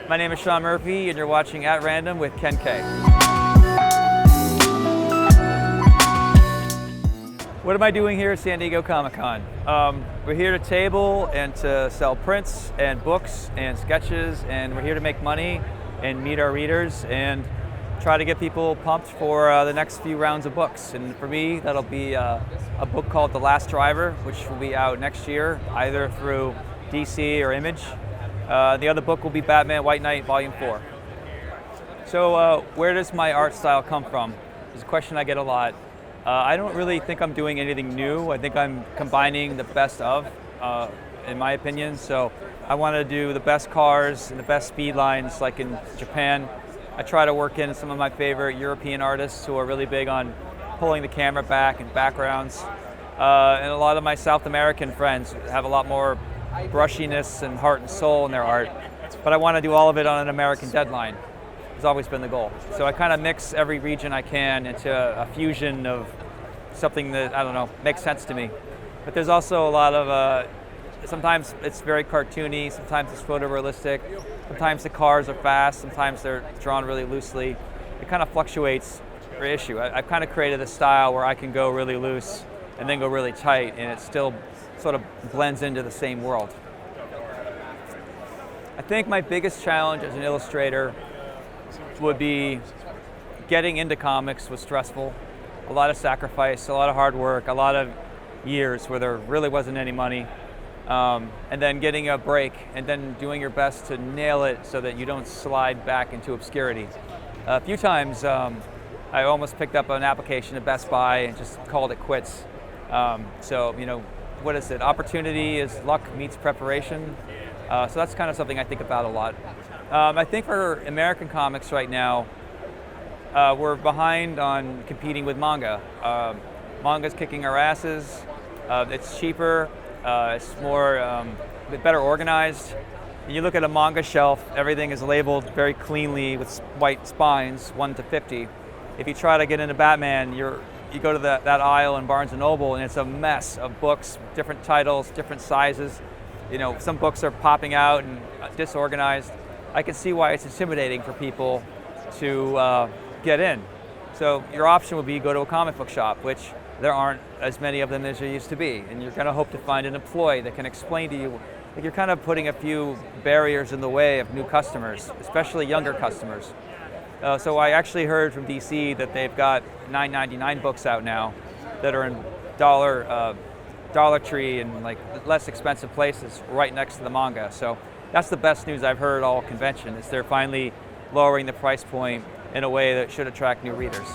My name is Sean Murphy, and you're watching At Random with Ken K. What am I doing here at San Diego Comic-Con? We're here to table and to sell prints and books and sketches, and we're here to make money and meet our readers and try to get people pumped for the next few rounds of books. And for me, that'll be a book called The Last Driver, which will be out next year, either through DC or Image. The other book will be Batman White Knight Volume 4. So where does my art style come from? It's a question I get a lot. I don't really think I'm doing anything new. I think I'm combining the best of, in my opinion. So I want to do the best cars and the best speed lines like in Japan. I try to work in some of my favorite European artists who are really big on pulling the camera back and backgrounds. And a lot of my South American friends have a lot more brushiness and heart and soul in their art. But I want to do all of it on an American deadline. It's always been the goal. So I kind of mix every region I can into a fusion of something that, I don't know, makes sense to me. But there's also a lot of, sometimes it's very cartoony, sometimes it's photorealistic, sometimes the cars are fast, sometimes they're drawn really loosely. It kind of fluctuates per issue. I've kind of created a style where I can go really loose and then go really tight, and it still sort of blends into the same world. I think my biggest challenge as an illustrator would be getting into comics was stressful. A lot of sacrifice, a lot of hard work, a lot of years where there really wasn't any money. And then getting a break and then doing your best to nail it so that you don't slide back into obscurity. A few times I almost picked up an application at Best Buy and just called it quits. So, you know, what is it? Opportunity is luck meets preparation. So that's kind of something I think about a lot. I think for American comics right now, we're behind on competing with manga. Manga's kicking our asses. It's cheaper. It's more, better organized. You look at a manga shelf, everything is labeled very cleanly with white spines, 1 to 50. If you try to get into Batman, you go to that aisle in Barnes & Noble, and it's a mess of books, different titles, different sizes. You know, some books are popping out and disorganized. I can see why it's intimidating for people to get in. So your option would be go to a comic book shop, which there aren't as many of them as there used to be. And you're going to hope to find an employee that can explain to you. Like, you're kind of putting a few barriers in the way of new customers, especially younger customers. So I actually heard from DC that they've got $9.99 books out now that are in Dollar Tree and like less expensive places right next to the manga. So that's the best news I've heard all convention, is they're finally lowering the price point in a way that should attract new readers.